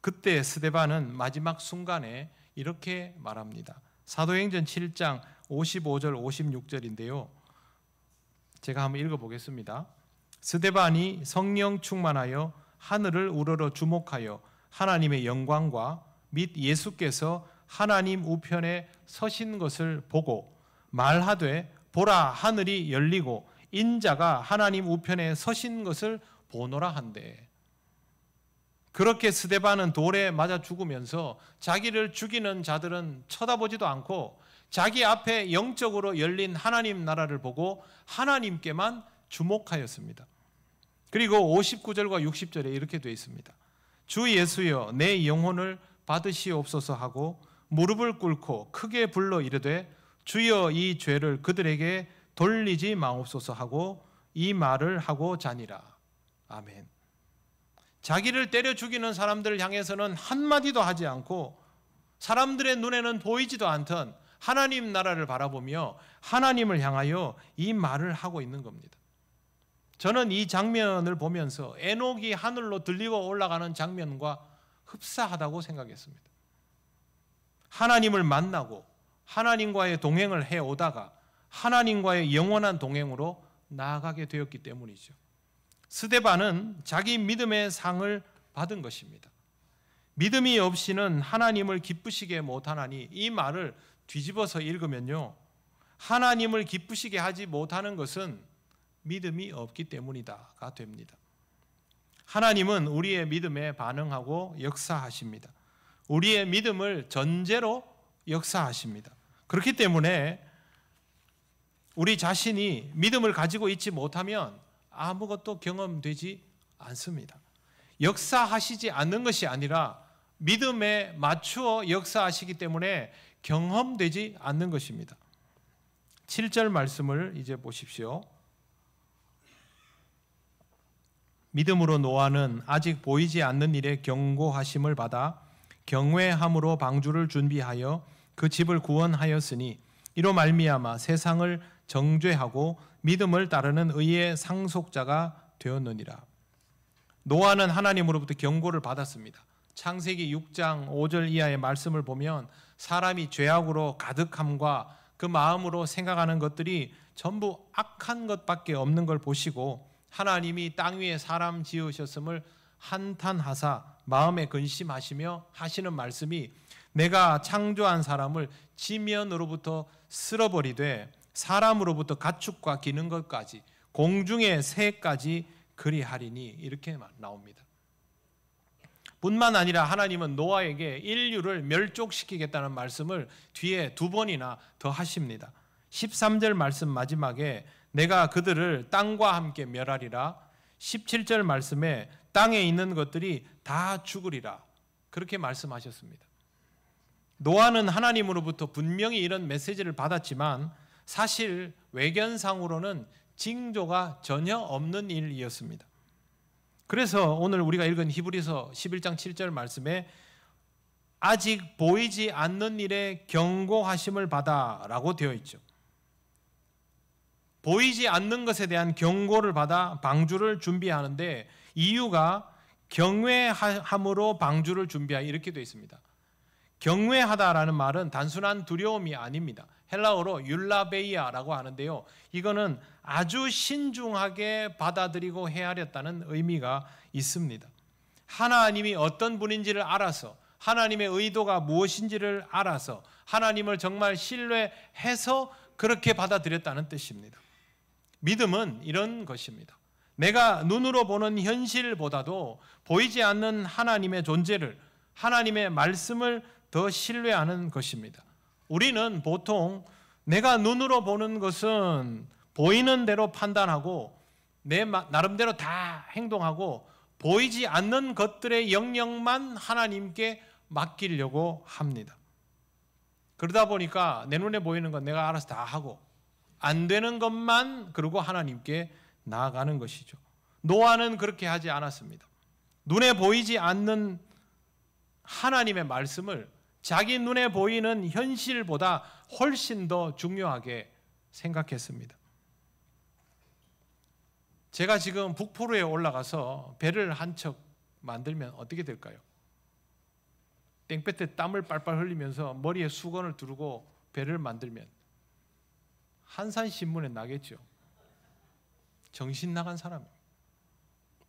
그때 스데반은 마지막 순간에 이렇게 말합니다. 사도행전 7장 55절 56절인데요. 제가 한번 읽어보겠습니다. 스데반이 성령 충만하여 하늘을 우러러 주목하여 하나님의 영광과 및 예수께서 하나님 우편에 서신 것을 보고 말하되 보라, 하늘이 열리고 인자가 하나님 우편에 서신 것을 보노라 한대. 그렇게 스데반은 돌에 맞아 죽으면서 자기를 죽이는 자들은 쳐다보지도 않고 자기 앞에 영적으로 열린 하나님 나라를 보고 하나님께만 주목하였습니다. 그리고 59절과 60절에 이렇게 되어 있습니다. 주 예수여, 내 영혼을 받으시옵소서 하고 무릎을 꿇고 크게 불러 이르되 주여, 이 죄를 그들에게 돌리지 마옵소서 하고 이 말을 하고 자니라. 아멘. 자기를 때려 죽이는 사람들을 향해서는 한마디도 하지 않고 사람들의 눈에는 보이지도 않던 하나님 나라를 바라보며 하나님을 향하여 이 말을 하고 있는 겁니다. 저는 이 장면을 보면서 에녹이 하늘로 들리고 올라가는 장면과 흡사하다고 생각했습니다. 하나님을 만나고 하나님과의 동행을 해오다가 하나님과의 영원한 동행으로 나아가게 되었기 때문이죠. 스데반은 자기 믿음의 상을 받은 것입니다. 믿음이 없이는 하나님을 기쁘시게 못하나니, 이 말을 뒤집어서 읽으면요, 하나님을 기쁘시게 하지 못하는 것은 믿음이 없기 때문이다가 됩니다. 하나님은 우리의 믿음에 반응하고 역사하십니다. 우리의 믿음을 전제로 역사하십니다. 그렇기 때문에 우리 자신이 믿음을 가지고 있지 못하면 아무것도 경험되지 않습니다. 역사하시지 않는 것이 아니라 믿음에 맞추어 역사하시기 때문에 경험되지 않는 것입니다. 7절 말씀을 이제 보십시오. 믿음으로 노아는 아직 보이지 않는 일에 경고하심을 받아 경외함으로 방주를 준비하여 그 집을 구원하였으니 이로 말미암아 세상을 정죄하고 믿음을 따르는 의의 상속자가 되었느니라. 노아는 하나님으로부터 경고를 받았습니다. 창세기 6장 5절 이하의 말씀을 보면 사람이 죄악으로 가득함과 그 마음으로 생각하는 것들이 전부 악한 것밖에 없는 걸 보시고 하나님이 땅 위에 사람 지으셨음을 한탄하사 마음에 근심하시며 하시는 말씀이 내가 창조한 사람을 지면으로부터 쓸어버리되 사람으로부터 가축과 기는 것까지 공중의 새까지 그리하리니, 이렇게 나옵니다. 뿐만 아니라 하나님은 노아에게 인류를 멸족시키겠다는 말씀을 뒤에 2번이나 더 하십니다. 13절 말씀 마지막에 내가 그들을 땅과 함께 멸하리라, 17절 말씀에 땅에 있는 것들이 다 죽으리라, 그렇게 말씀하셨습니다. 노아는 하나님으로부터 분명히 이런 메시지를 받았지만 사실 외견상으로는 징조가 전혀 없는 일이었습니다. 그래서 오늘 우리가 읽은 히브리서 11장 7절 말씀에 아직 보이지 않는 일에 경고하심을 받아 라고 되어 있죠. 보이지 않는 것에 대한 경고를 받아 방주를 준비하는데 이유가 경외함으로 방주를 준비하여 이렇게 되어 있습니다. 경외하다라는 말은 단순한 두려움이 아닙니다. 헬라어로 율라베이아라고 하는데요. 이거는 아주 신중하게 받아들이고 헤아렸다는 의미가 있습니다. 하나님이 어떤 분인지를 알아서, 하나님의 의도가 무엇인지를 알아서, 하나님을 정말 신뢰해서 그렇게 받아들였다는 뜻입니다. 믿음은 이런 것입니다. 내가 눈으로 보는 현실보다도 보이지 않는 하나님의 존재를, 하나님의 말씀을 더 신뢰하는 것입니다. 우리는 보통 내가 눈으로 보는 것은 보이는 대로 판단하고 내 나름대로 다 행동하고 보이지 않는 것들의 영역만 하나님께 맡기려고 합니다. 그러다 보니까 내 눈에 보이는 건 내가 알아서 다 하고 안 되는 것만 그러고 하나님께 나아가는 것이죠. 노아는 그렇게 하지 않았습니다. 눈에 보이지 않는 하나님의 말씀을 자기 눈에 보이는 현실보다 훨씬 더 중요하게 생각했습니다. 제가 지금 북포로에 올라가서 배를 한 척 만들면 어떻게 될까요? 땡볕에 땀을 빨빨 흘리면서 머리에 수건을 두르고 배를 만들면 한산신문에 나겠죠. 정신 나간 사람입니다.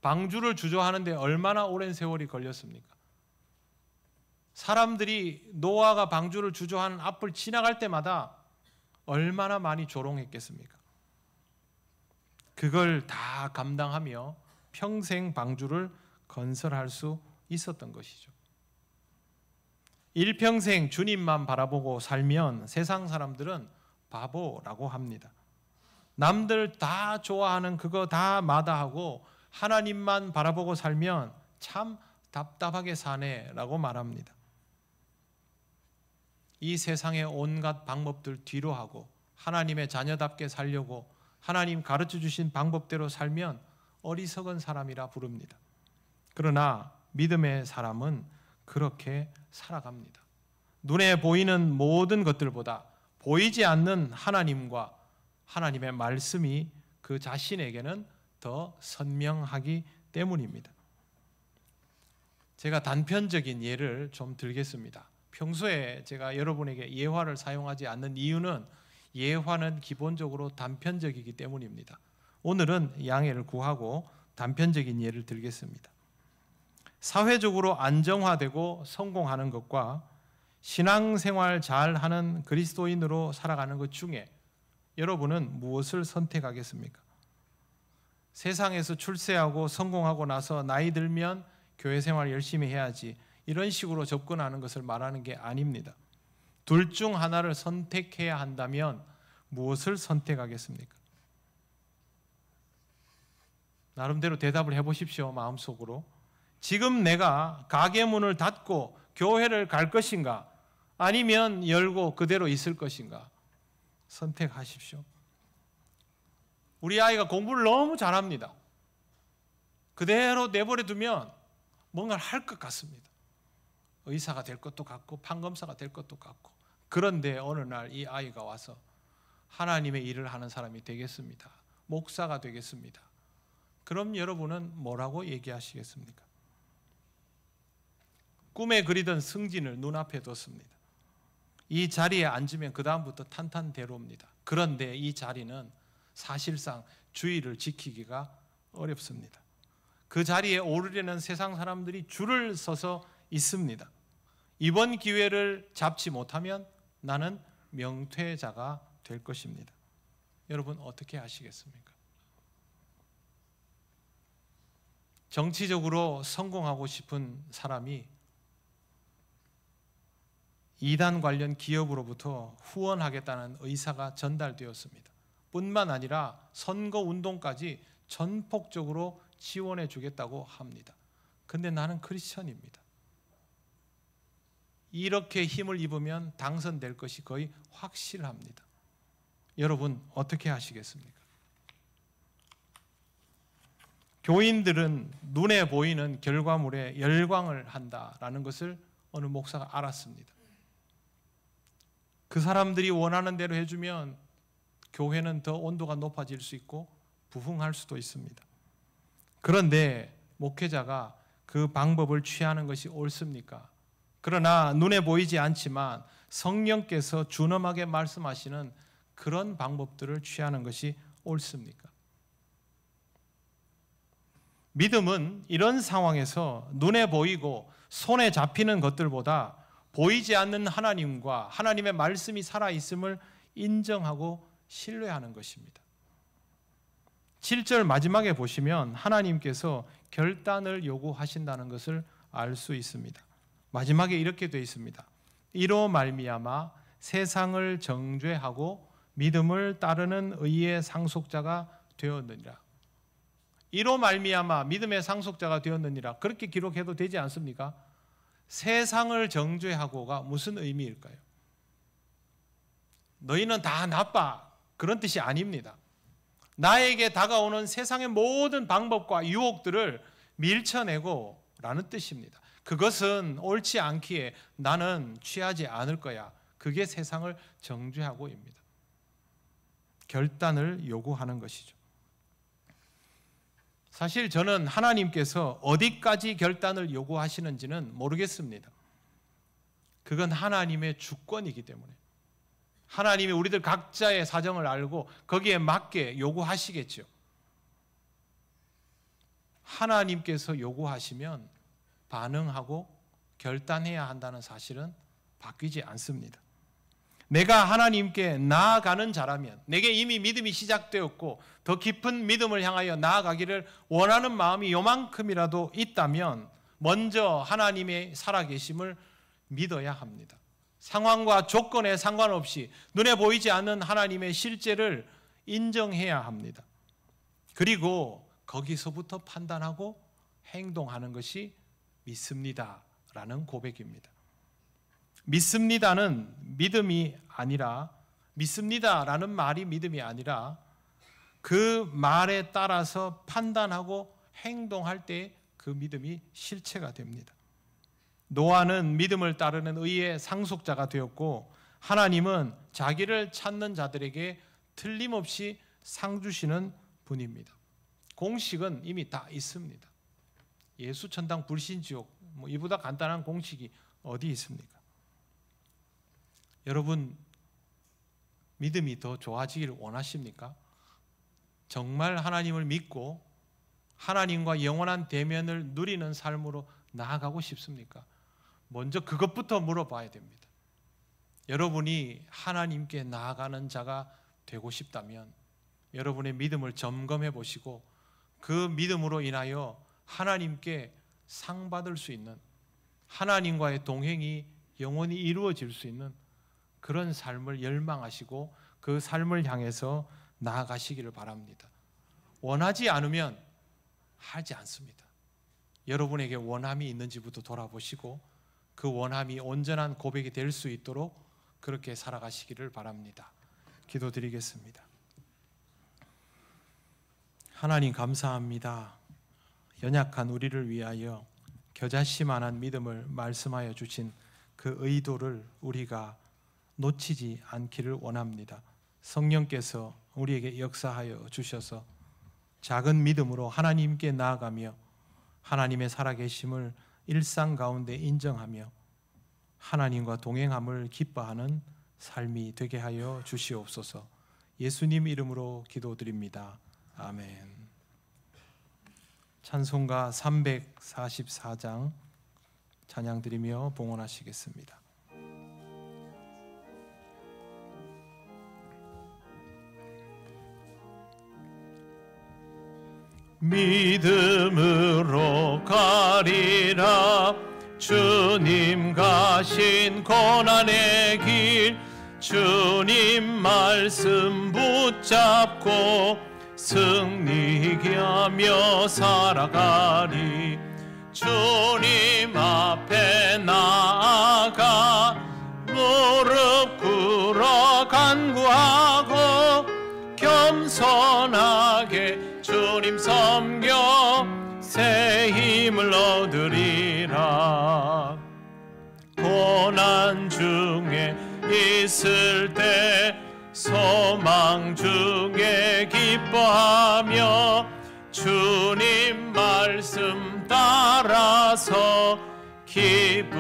방주를 주저하는데 얼마나 오랜 세월이 걸렸습니까? 사람들이 노아가 방주를 주저하는 앞을 지나갈 때마다 얼마나 많이 조롱했겠습니까? 그걸 다 감당하며 평생 방주를 건설할 수 있었던 것이죠. 일평생 주님만 바라보고 살면 세상 사람들은 바보라고 합니다. 남들 다 좋아하는 그거 다 마다하고 하나님만 바라보고 살면 참 답답하게 사네라고 말합니다. 이 세상의 온갖 방법들 뒤로 하고 하나님의 자녀답게 살려고 하나님 가르쳐 주신 방법대로 살면 어리석은 사람이라 부릅니다. 그러나 믿음의 사람은 그렇게 살아갑니다. 눈에 보이는 모든 것들보다 보이지 않는 하나님과 하나님의 말씀이 그 자신에게는 더 선명하기 때문입니다. 제가 단편적인 예를 좀 들겠습니다. 평소에 제가 여러분에게 예화를 사용하지 않는 이유는 예화는 기본적으로 단편적이기 때문입니다. 오늘은 양해를 구하고 단편적인 예를 들겠습니다. 사회적으로 안정화되고 성공하는 것과 신앙생활 잘하는 그리스도인으로 살아가는 것 중에 여러분은 무엇을 선택하겠습니까? 세상에서 출세하고 성공하고 나서 나이 들면 교회 생활 열심히 해야지 이런 식으로 접근하는 것을 말하는 게 아닙니다. 둘 중 하나를 선택해야 한다면 무엇을 선택하겠습니까? 나름대로 대답을 해보십시오. 마음속으로. 지금 내가 가게 문을 닫고 교회를 갈 것인가 아니면 열고 그대로 있을 것인가 선택하십시오. 우리 아이가 공부를 너무 잘합니다. 그대로 내버려 두면 뭔가를 할 것 같습니다. 의사가 될 것도 같고 판검사가 될 것도 같고. 그런데 어느 날 이 아이가 와서 하나님의 일을 하는 사람이 되겠습니다. 목사가 되겠습니다. 그럼 여러분은 뭐라고 얘기하시겠습니까? 꿈에 그리던 승진을 눈앞에 뒀습니다. 이 자리에 앉으면 그 다음부터 탄탄대로입니다. 그런데 이 자리는 사실상 주의를 지키기가 어렵습니다. 그 자리에 오르려는 세상 사람들이 줄을 서서 있습니다. 이번 기회를 잡지 못하면 나는 명퇴자가 될 것입니다. 여러분 어떻게 하시겠습니까? 정치적으로 성공하고 싶은 사람이 이단 관련 기업으로부터 후원하겠다는 의사가 전달되었습니다. 뿐만 아니라 선거운동까지 전폭적으로 지원해 주겠다고 합니다. 근데 나는 크리스천입니다. 이렇게 힘을 입으면 당선될 것이 거의 확실합니다. 여러분 어떻게 하시겠습니까? 교인들은 눈에 보이는 결과물에 열광을 한다라는 것을 어느 목사가 알았습니다. 그 사람들이 원하는 대로 해주면 교회는 더 온도가 높아질 수 있고 부흥할 수도 있습니다. 그런데 목회자가 그 방법을 취하는 것이 옳습니까? 그러나 눈에 보이지 않지만 성령께서 준엄하게 말씀하시는 그런 방법들을 취하는 것이 옳습니까? 믿음은 이런 상황에서 눈에 보이고 손에 잡히는 것들보다 보이지 않는 하나님과 하나님의 말씀이 살아있음을 인정하고 신뢰하는 것입니다. 7절 마지막에 보시면 하나님께서 결단을 요구하신다는 것을 알 수 있습니다. 마지막에 이렇게 되어 있습니다. 이로 말미암아 세상을 정죄하고 믿음을 따르는 의의 상속자가 되었느니라. 이로 말미암아 믿음의 상속자가 되었느니라. 그렇게 기록해도 되지 않습니까? 세상을 정죄하고가 무슨 의미일까요? 너희는 다 나빠, 그런 뜻이 아닙니다. 나에게 다가오는 세상의 모든 방법과 유혹들을 밀쳐내고 라는 뜻입니다. 그것은 옳지 않기에 나는 취하지 않을 거야. 그게 세상을 정죄하고입니다. 결단을 요구하는 것이죠. 사실 저는 하나님께서 어디까지 결단을 요구하시는지는 모르겠습니다. 그건 하나님의 주권이기 때문에 하나님이 우리들 각자의 사정을 알고 거기에 맞게 요구하시겠죠. 하나님께서 요구하시면 반응하고 결단해야 한다는 사실은 바뀌지 않습니다. 내가 하나님께 나아가는 자라면, 내게 이미 믿음이 시작되었고 더 깊은 믿음을 향하여 나아가기를 원하는 마음이 요만큼이라도 있다면 먼저 하나님의 살아계심을 믿어야 합니다. 상황과 조건에 상관없이 눈에 보이지 않는 하나님의 실제를 인정해야 합니다. 그리고 거기서부터 판단하고 행동하는 것이 믿습니다라는 고백입니다. 믿습니다는 믿음이 아니라, 믿습니다라는 말이 믿음이 아니라 그 말에 따라서 판단하고 행동할 때 그 믿음이 실체가 됩니다. 노아는 믿음을 따르는 의의 상속자가 되었고 하나님은 자기를 찾는 자들에게 틀림없이 상 주시는 분입니다. 공식은 이미 다 있습니다. 예수 천당 불신 지옥, 이보다 간단한 공식이 어디 있습니까? 여러분, 믿음이 더 좋아지기를 원하십니까? 정말 하나님을 믿고 하나님과 영원한 대면을 누리는 삶으로 나아가고 싶습니까? 먼저 그것부터 물어봐야 됩니다. 여러분이 하나님께 나아가는 자가 되고 싶다면 여러분의 믿음을 점검해 보시고 그 믿음으로 인하여 하나님께 상 받을 수 있는, 하나님과의 동행이 영원히 이루어질 수 있는 그런 삶을 열망하시고 그 삶을 향해서 나아가시기를 바랍니다. 원하지 않으면 하지 않습니다. 여러분에게 원함이 있는지부터 돌아보시고 그 원함이 온전한 고백이 될 수 있도록 그렇게 살아가시기를 바랍니다. 기도드리겠습니다. 하나님 감사합니다. 연약한 우리를 위하여 겨자씨만한 믿음을 말씀하여 주신 그 의도를 우리가 놓치지 않기를 원합니다. 성령께서 우리에게 역사하여 주셔서 작은 믿음으로 하나님께 나아가며 하나님의 살아계심을 일상 가운데 인정하며 하나님과 동행함을 기뻐하는 삶이 되게 하여 주시옵소서. 예수님 이름으로 기도드립니다. 아멘. 찬송가 344장 찬양드리며 봉헌하시겠습니다. 믿음으로 가리라. 주님 가신 고난의 길, 주님 말씀 붙잡고 승리하게 하며 살아가리. 주님 앞에 나아가 무릎 꿇어 간구하고 겸손하게 주님 섬겨 새 힘을 얻으리라. 고난 중에 있을 때 소망 중에 기뻐하며 주님 말씀 따라서 기쁨으로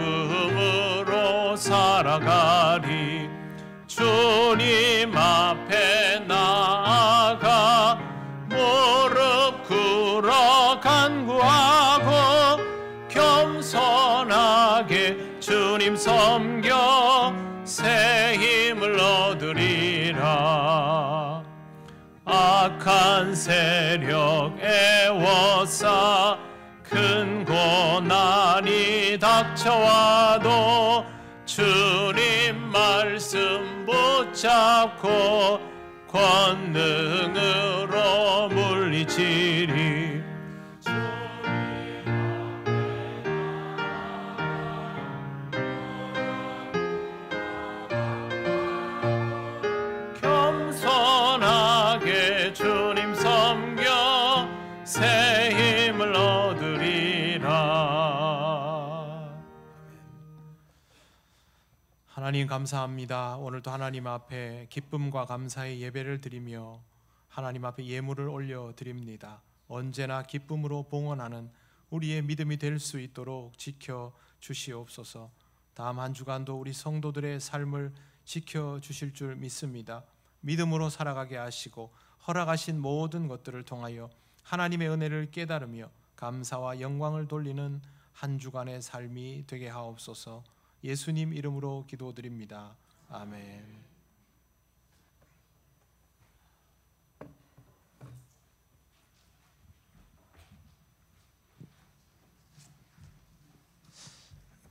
살아가리. 주님 앞에 나아가 무릎 꿇어 간구하고 겸손하게 주님 섬겨 새 힘을 얻으리라. 악한 세력 애워싸 큰 고난이 닥쳐와도 주님 말씀 붙잡고 권능으로 물리치리. 겸손하게 주님 섬겨 새 힘을 얻으리라. 하나님 감사합니다. 오늘도 하나님 앞에 기쁨과 감사의 예배를 드리며 하나님 앞에 예물을 올려드립니다. 언제나 기쁨으로 봉헌하는 우리의 믿음이 될 수 있도록 지켜주시옵소서. 다음 한 주간도 우리 성도들의 삶을 지켜주실 줄 믿습니다. 믿음으로 살아가게 하시고 허락하신 모든 것들을 통하여 하나님의 은혜를 깨달으며 감사와 영광을 돌리는 한 주간의 삶이 되게 하옵소서. 예수님 이름으로 기도드립니다. 아멘.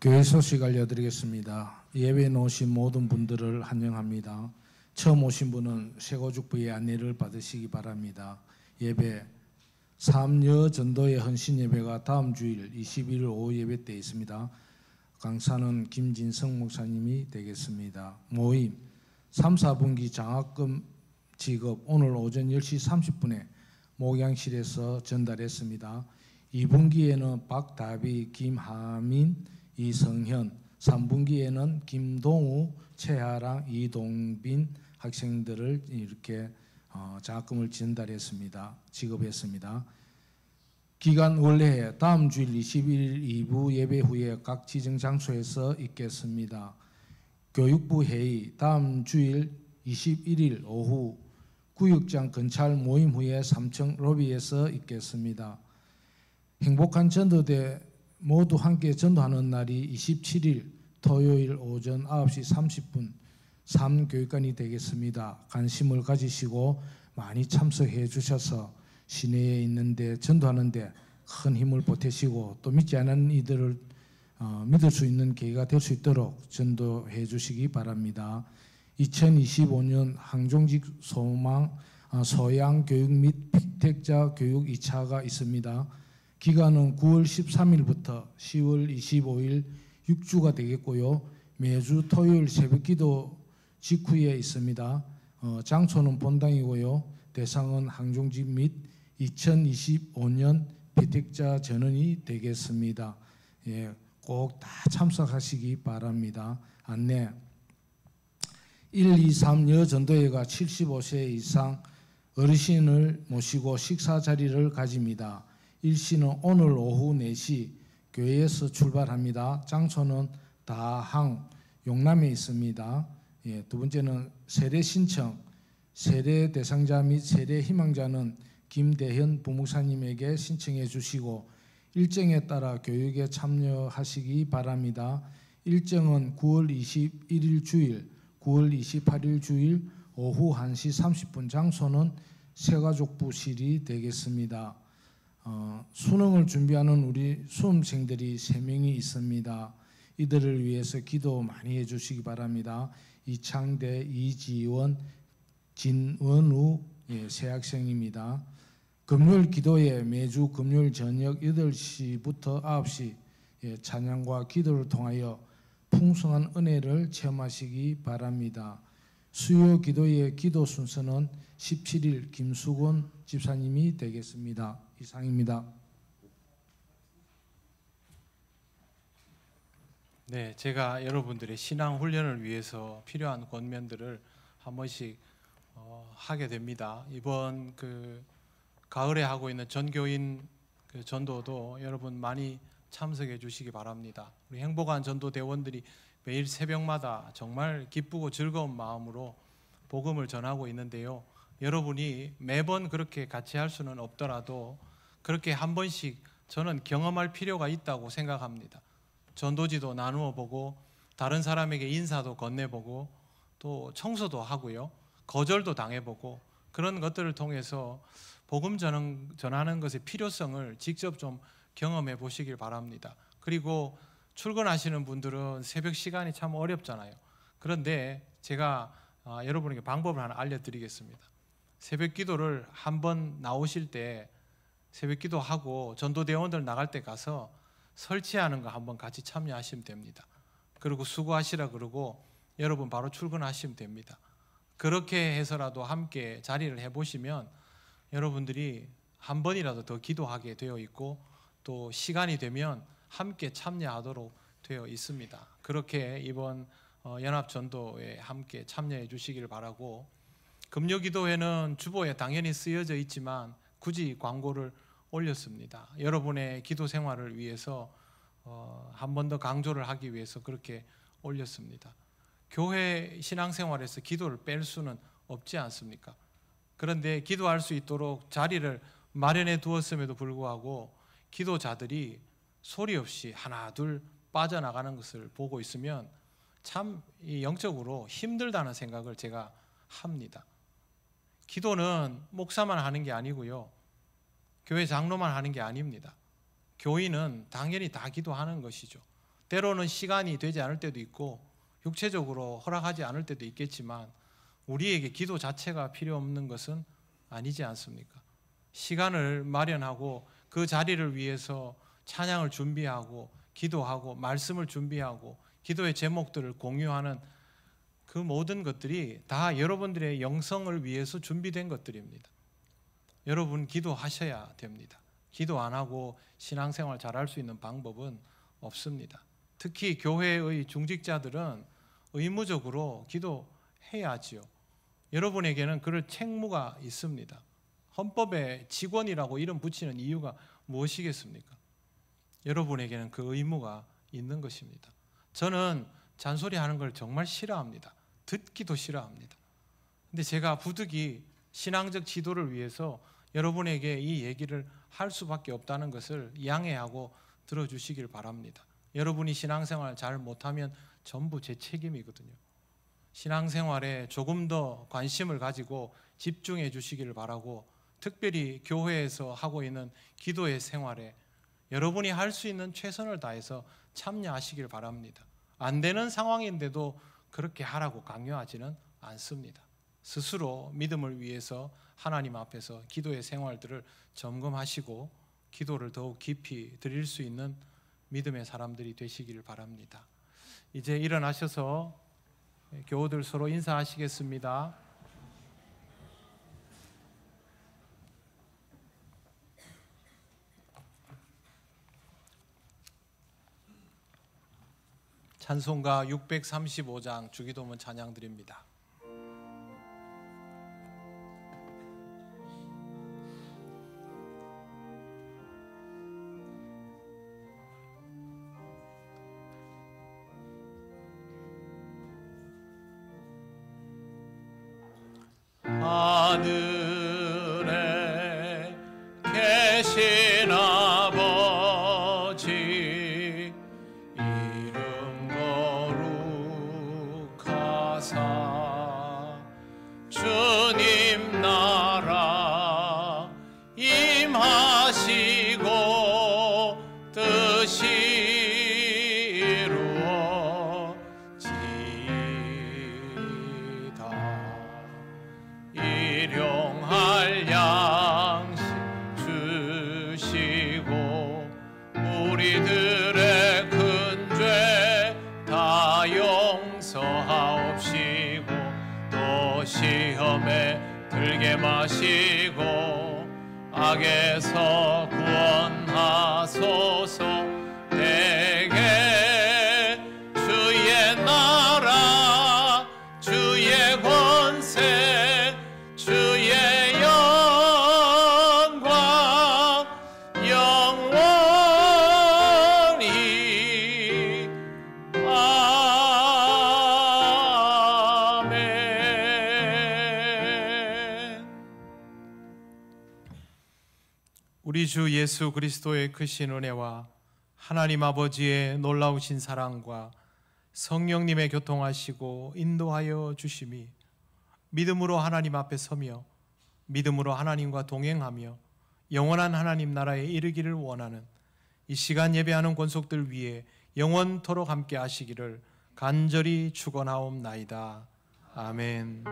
교회 소식 알려드리겠습니다. 예배에 오신 모든 분들을 환영합니다. 처음 오신 분은 세고죽부의 안내를 받으시기 바랍니다. 예배 삼여 전도의 헌신 예배가 다음 주일 21일 오후 예배 때 있습니다. 강사는 김진성 목사님이 되겠습니다. 모임 3, 4분기 장학금 지급 오늘 오전 10시 30분에 목양실에서 전달했습니다. 2분기에는 박다비, 김하민, 이성현, 3분기에는 김동우, 최하랑, 이동빈 학생들을 이렇게 장학금을 전달했습니다. 지급했습니다. 기간 원래 다음 주일 21일 2부 예배 후에 각 지정 장소에서 있겠습니다. 교육부 회의 다음 주일 21일 오후 구역장 근찰 모임 후에 3층 로비에서 있겠습니다. 행복한 전도대 모두 함께 전도하는 날이 27일 토요일 오전 9시 30분 삼교육관이 되겠습니다. 관심을 가지시고 많이 참석해 주셔서 시내에 있는데 전도하는데 큰 힘을 보태시고 또 믿지 않은 이들을 믿을 수 있는 계기가 될 수 있도록 전도해 주시기 바랍니다. 2025년 항종직 소양 교육 및 피택자 교육 2차가 있습니다. 기간은 9월 13일부터 10월 25일 6주가 되겠고요. 매주 토요일 새벽기도 직후에 있습니다. 장소는 본당이고요. 대상은 항종직 및 2025년 피택자 전원이 되겠습니다. 예, 꼭 다 참석하시기 바랍니다. 안내 1, 2, 3 여전도회가 75세 이상 어르신을 모시고 식사 자리를 가집니다. 일시는 오늘 오후 4시 교회에서 출발합니다. 장소는 다항 용남에 있습니다. 예, 두 번째는 세례 신청, 세례 대상자 및 세례 희망자는 김대현 부목사님에게 신청해 주시고 일정에 따라 교육에 참여하시기 바랍니다. 일정은 9월 21일 주일, 9월 28일 주일 오후 1시 30분 장소는 세가족부실이 되겠습니다. 수능을 준비하는 우리 수험생들이 3명이 있습니다. 이들을 위해서 기도 많이 해주시기 바랍니다. 이창대, 이지원, 진원우 세 학생입니다. 금요일 기도에 매주 금요일 저녁 8시부터 9시 찬양과 기도를 통하여 풍성한 은혜를 체험하시기 바랍니다. 수요 기도의 기도 순서는 17일 김수곤 집사님이 되겠습니다. 이상입니다. 네, 제가 여러분들의 신앙 훈련을 위해서 필요한 권면들을 한 번씩 하게 됩니다. 이번 가을에 하고 있는 전교인 그 전도도 여러분 많이 참석해 주시기 바랍니다. 우리 행복한 전도 대원들이 매일 새벽마다 정말 기쁘고 즐거운 마음으로 복음을 전하고 있는데요. 여러분이 매번 그렇게 같이 할 수는 없더라도 그렇게 한 번씩 저는 경험할 필요가 있다고 생각합니다. 전도지도 나누어 보고 다른 사람에게 인사도 건네보고 또 청소도 하고요. 거절도 당해보고 그런 것들을 통해서 복음 전하는 것의 필요성을 직접 좀 경험해 보시길 바랍니다. 그리고 출근하시는 분들은 새벽 시간이 참 어렵잖아요. 그런데 제가 여러분에게 방법을 하나 알려드리겠습니다. 새벽 기도를 한번 나오실 때 새벽 기도하고 전도대원들 나갈 때 가서 설치하는 거 한번 같이 참여하시면 됩니다. 그리고 수고하시라 그러고 여러분 바로 출근하시면 됩니다. 그렇게 해서라도 함께 자리를 해보시면 여러분들이 한 번이라도 더 기도하게 되어 있고 또 시간이 되면 함께 참여하도록 되어 있습니다. 그렇게 이번 연합전도에 함께 참여해 주시길 바라고, 금요기도회는 주보에 당연히 쓰여져 있지만 굳이 광고를 올렸습니다. 여러분의 기도 생활을 위해서 한 번 더 강조를 하기 위해서 그렇게 올렸습니다. 교회 신앙생활에서 기도를 뺄 수는 없지 않습니까? 그런데 기도할 수 있도록 자리를 마련해 두었음에도 불구하고 기도자들이 소리 없이 하나 둘 빠져나가는 것을 보고 있으면 참 영적으로 힘들다는 생각을 제가 합니다. 기도는 목사만 하는 게 아니고요, 교회 장로만 하는 게 아닙니다. 교인은 당연히 다 기도하는 것이죠. 때로는 시간이 되지 않을 때도 있고 육체적으로 허락하지 않을 때도 있겠지만 우리에게 기도 자체가 필요 없는 것은 아니지 않습니까? 시간을 마련하고 그 자리를 위해서 찬양을 준비하고 기도하고 말씀을 준비하고 기도의 제목들을 공유하는 그 모든 것들이 다 여러분들의 영성을 위해서 준비된 것들입니다. 여러분 기도하셔야 됩니다. 기도 안 하고 신앙생활 잘할 수 있는 방법은 없습니다. 특히 교회의 중직자들은 의무적으로 기도해야지요. 여러분에게는 그럴 책무가 있습니다. 헌법에 직원이라고 이름 붙이는 이유가 무엇이겠습니까? 여러분에게는 그 의무가 있는 것입니다. 저는 잔소리하는 걸 정말 싫어합니다. 듣기도 싫어합니다. 근데 제가 부득이 신앙적 지도를 위해서 여러분에게 이 얘기를 할 수밖에 없다는 것을 양해하고 들어주시길 바랍니다. 여러분이 신앙생활 잘 못하면 전부 제 책임이거든요. 신앙생활에 조금 더 관심을 가지고 집중해 주시기를 바라고, 특별히 교회에서 하고 있는 기도의 생활에 여러분이 할 수 있는 최선을 다해서 참여하시길 바랍니다. 안 되는 상황인데도 그렇게 하라고 강요하지는 않습니다. 스스로 믿음을 위해서 하나님 앞에서 기도의 생활들을 점검하시고 기도를 더욱 깊이 드릴 수 있는 믿음의 사람들이 되시기를 바랍니다. 이제 일어나셔서 교우들 서로 인사하시겠습니다. 찬송가 635장 주기도문 찬양 드립니다. 하늘에 계신 아버지 이름 거룩하사 주님 나라 임하시고 뜻이 이루어지이다. 일용할 양식 주시고 우리들의 큰 죄 다 용서하옵시고 또 시험에 들게 마시고 악에서 구원하소서. 대개 주의 나라 주의 권세 주의 영광 우리 주 예수 그리스도의 크신 은혜와 하나님 아버지의 놀라우신 사랑과 성령님의 교통하시고 인도하여 주심이 믿음으로 하나님 앞에 서며 믿음으로 하나님과 동행하며 영원한 하나님 나라에 이르기를 원하는 이 시간 예배하는 권속들 위에 영원토록 함께 하시기를 간절히 축원하옵나이다. 아멘.